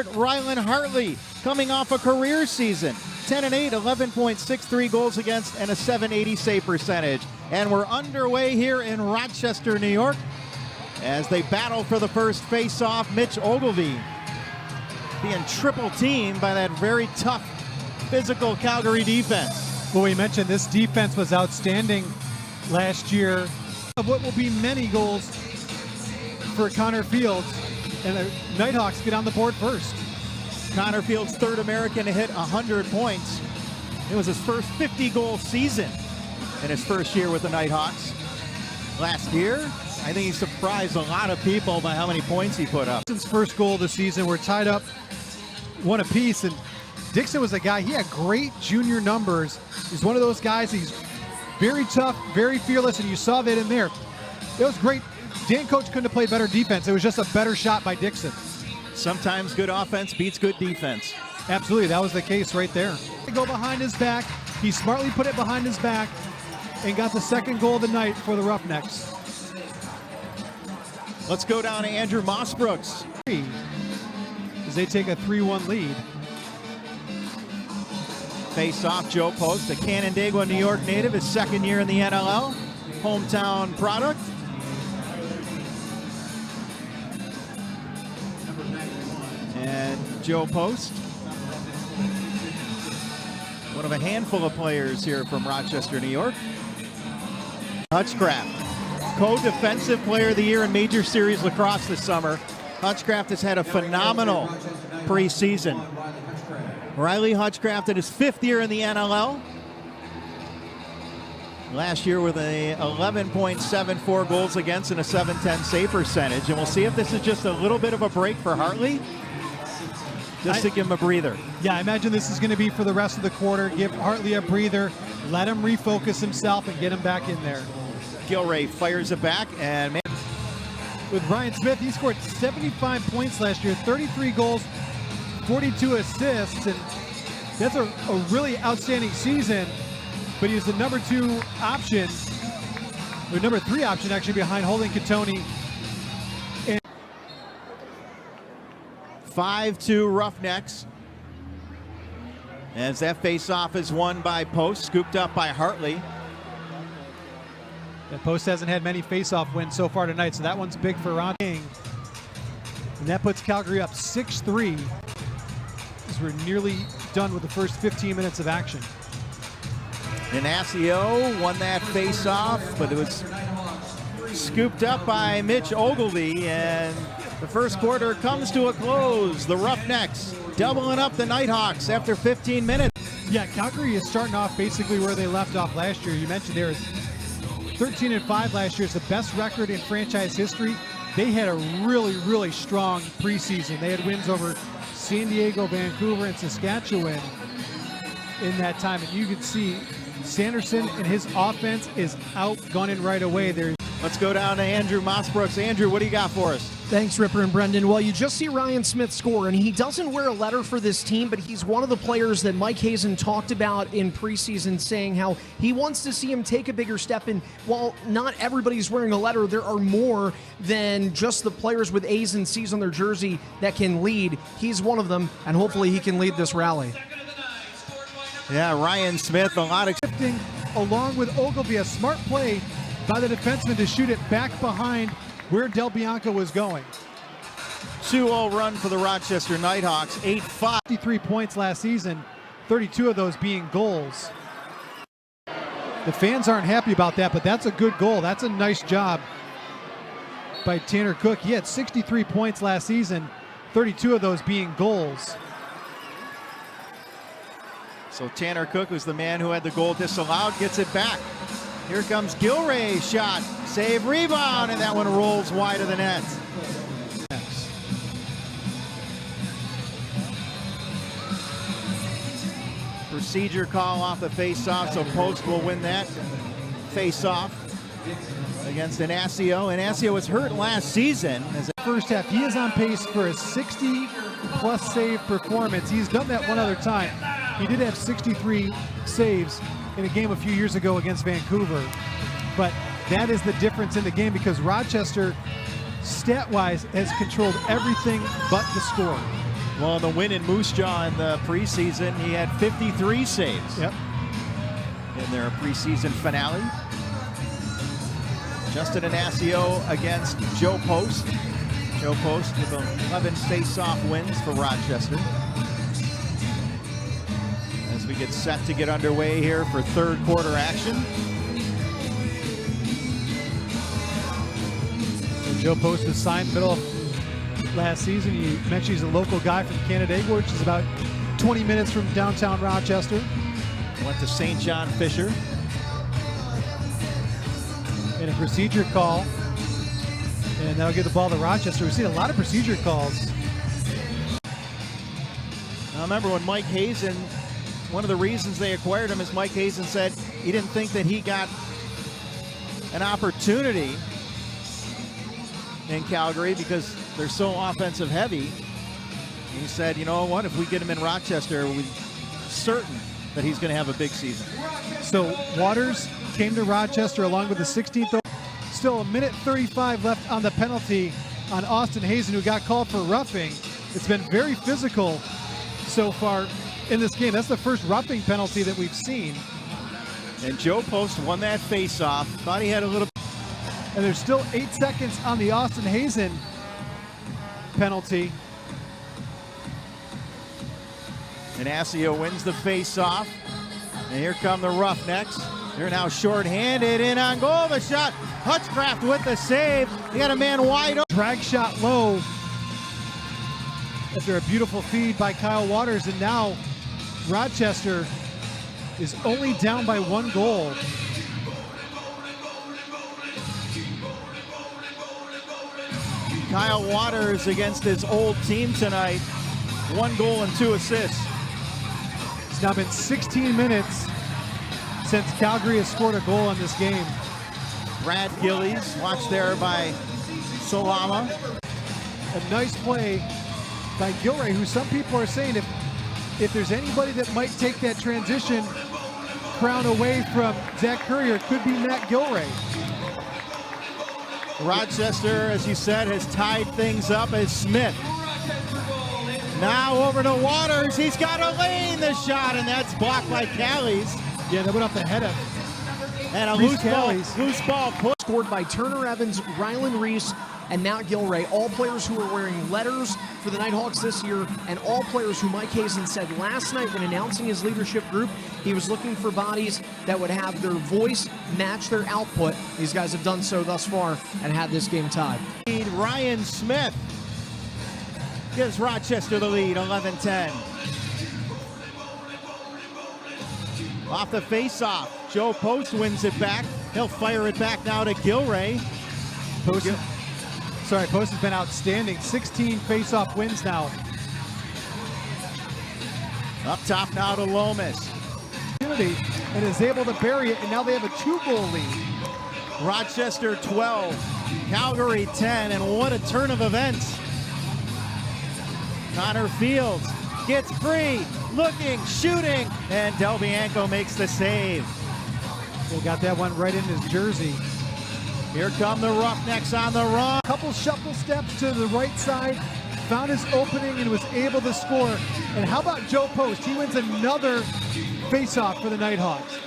Rylan Hartley coming off a career season. 10-8, 11.63 goals against, and a .780 save percentage. And we're underway here in Rochester, New York, as they battle for the first face-off. Mitch Ogilvie being triple teamed by that very tough, physical Calgary defense. Well, we mentioned this defense was outstanding last year. Of what will be many goals for Connor Fields, and the Knighthawks get on the board first. Connor Fields, third American to hit 100 points. It was his first 50-goal season in his first year with the Knighthawks. Last year, I think he surprised a lot of people by how many points he put up. Dixon's first goal of the season, we're tied up one apiece, and Dixon was a guy, he had great junior numbers. He's one of those guys, he's very tough, very fearless, and you saw that in there. It was great. Dan Coach couldn't have played better defense. It was just a better shot by Dixon. Sometimes good offense beats good defense. Absolutely, that was the case right there. Go behind his back. He smartly put it behind his back and got the second goal of the night for the Roughnecks. Let's go down to Andrew Mossbrooks as they take a 3-1 lead. Face off, Joe Post, a Canandaigua, New York native, his second year in the NLL, hometown product. And Joe Post, one of a handful of players here from Rochester, New York. Hutchcraft, co-defensive player of the year in Major Series lacrosse this summer. Hutchcraft has had a phenomenal preseason. Riley Hutchcraft in his fifth year in the NLL. Last year with a 11.74 goals against and a .710 save percentage. And we'll see if this is just a little bit of a break for Hartley, just to give him a breather. Yeah, I imagine this is going to be for the rest of the quarter. Give Hartley a breather, let him refocus himself, and get him back in there. Gilray fires it back, and man. With Ryan Smith, he scored 75 points last year, 33 goals, 42 assists, and that's a really outstanding season. But he's the number 2 option, or number 3 option actually, behind Holden Catoni. 5-2 Roughnecks. As that face-off is won by Post, scooped up by Hartley. Yeah, Post hasn't had many face-off wins so far tonight, so that one's big for Ron King. And that puts Calgary up 6-3 as we're nearly done with the first 15 minutes of action. Inacio won that face-off, but it was scooped up by Mitch Ogilvie, and the first quarter comes to a close. The Roughnecks doubling up the Knighthawks after 15 minutes. Yeah, Calgary is starting off basically where they left off last year. You mentioned there is 13-5 last year. It's the best record in franchise history. They had a really, really strong preseason. They had wins over San Diego, Vancouver, and Saskatchewan in that time. And you can see Sanderson and his offense is outgunning right away. Let's go down to Andrew Mossbrooks. Andrew, what do you got for us? Thanks, Ripper and Brendan. Well, you just see Ryan Smith score, and he doesn't wear a letter for this team, but he's one of the players that Mike Hazen talked about in preseason, saying how he wants to see him take a bigger step. And while not everybody's wearing a letter, there are more than just the players with A's and C's on their jersey that can lead. He's one of them, and hopefully he can lead this rally. Yeah, Ryan Smith, a lot of shifting along with Ogilvie, a smart play by the defenseman to shoot it back behind where Del Bianco was going. 2-0 run for the Rochester Knighthawks, 8-5. 53 points last season, 32 of those being goals. The fans aren't happy about that, but that's a good goal. That's a nice job by Tanner Cook. He had 63 points last season, 32 of those being goals. So Tanner Cook was the man who had the goal disallowed, gets it back. Here comes Gilray's shot, save, rebound, and that one rolls wide of the net. Procedure call off the face-off, so Post will win that face-off against Inacio. Inacio was hurt last season. As first half, he is on pace for a 60-plus save performance. He's done that one other time. He did have 63 saves in a game a few years ago against Vancouver. But that is the difference in the game, because Rochester, stat-wise, has controlled everything but the score. Well, the win in Moose Jaw in the preseason, he had 53 saves. Yep. In their preseason finale. Justin Inacio against Joe Post. Joe Post with 11 face-off wins for Rochester. As we get set to get underway here for third quarter action. And Joe Post was signed middle of last season. You mentioned he's a local guy from Canandaigua, which is about 20 minutes from downtown Rochester. Went to St. John Fisher. And a procedure call. And that'll get the ball to Rochester. We've seen a lot of procedure calls. I remember when Mike Hazen, one of the reasons they acquired him is Mike Hazen said he didn't think that he got an opportunity in Calgary because they're so offensive heavy. And he said, you know what, if we get him in Rochester, we're certain that he's going to have a big season. So Waters came to Rochester along with the 16th. Still a minute 35 left on the penalty on Austin Hazen, who got called for roughing. It's been very physical so far in this game. That's the first roughing penalty that we've seen. And Joe Post won that face-off. Thought he had a little... And there's still 8 seconds on the Austin Hazen penalty. Inacio wins the face-off. And here come the Roughnecks. They're now short-handed, in on goal. The shot. Hutchcraft with the save. He got a man wide open. Drag shot low. After a beautiful feed by Kyle Waters. And now Rochester is only down by 1 goal. Kyle Waters against his old team tonight. 1 goal and 2 assists. It's now been 16 minutes since Calgary has scored a goal in this game. Brad Gillies, watched there by Salama. A nice play by Gilray, who some people are saying if there's anybody that might take that transition crown away from Zach Currier, it could be Matt Gilray. Rochester, as you said, has tied things up as Smith. Now over to Waters. He's got a lane, the shot, and that's blocked by Callies. Yeah, that went off the head of. And a Reese loose ball push. Scored by Turner Evans, Rylan Reese, and Matt Gilray, all players who are wearing letters for the Knighthawks this year, and all players who Mike Hazen said last night when announcing his leadership group, he was looking for bodies that would have their voice match their output. These guys have done so thus far and had this game tied. Ryan Smith gives Rochester the lead, 11-10. Off the face-off, Joe Post wins it back. He'll fire it back now to Gilray. Post has been outstanding. 16 face-off wins now. Up top now to Lomas. And is able to bury it, and now they have a 2-goal lead. Rochester 12, Calgary 10, and what a turn of events. Connor Fields gets free, looking, shooting, and Del Bianco makes the save. They got that one right in his jersey. Here come the Roughnecks on the run. Couple shuffle steps to the right side, found his opening and was able to score. And how about Joe Post? He wins another face-off for the Knighthawks.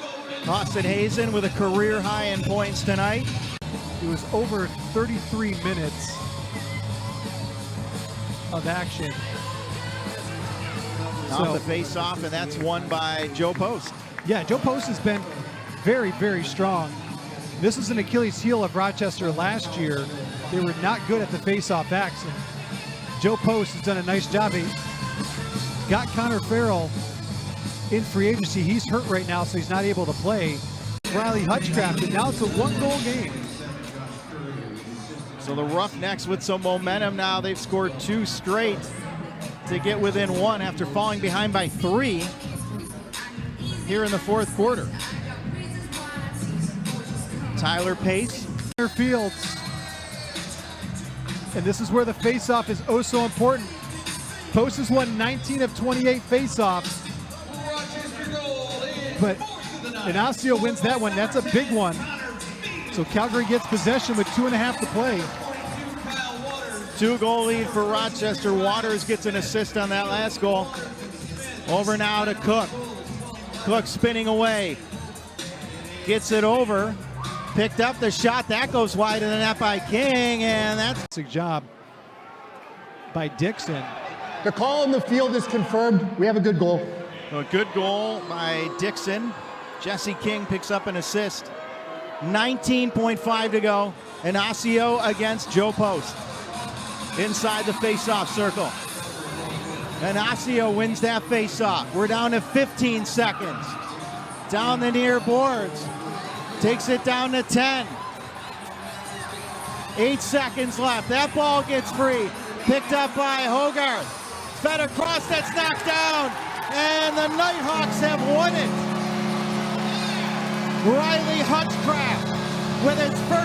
Austin Hazen with a career high in points tonight. It was over 33 minutes of action. Off the face-off, and that's won by Joe Post. Yeah, Joe Post has been very, very strong. This is an Achilles heel of Rochester last year. They were not good at the face-off action. Joe Post has done a nice job. He got Connor Farrell in free agency. He's hurt right now, so he's not able to play. Riley Hutchcraft, and now it's a 1-goal game. So the Roughnecks with some momentum now. They've scored 2 straight to get within 1 after falling behind by 3 here in the 4th quarter. Tyler Pace. Fields. And this is where the face-off is oh so important. Post has won 19 of 28 face-offs. But Inacio wins that one. That's a big one. So Calgary gets possession with 2.5 to play. 2-goal lead for Rochester. Waters gets an assist on that last goal. Over now to Cook. Cook spinning away. Gets it over. Picked up the shot. That goes wide of the net by King, and that's a job by Dixon. The call in the field is confirmed. We have a good goal. A good goal by Dixon. Jesse King picks up an assist. 19.5 to go. Inacio against Joe Post. Inside the face-off circle. Inacio wins that face-off. We're down to 15 seconds. Down the near boards. Takes it down to 10. 8 seconds left. That ball gets free. Picked up by Hogarth. Fed across, that's knocked down. And the Knighthawks have won it. Riley Hutchcraft with his first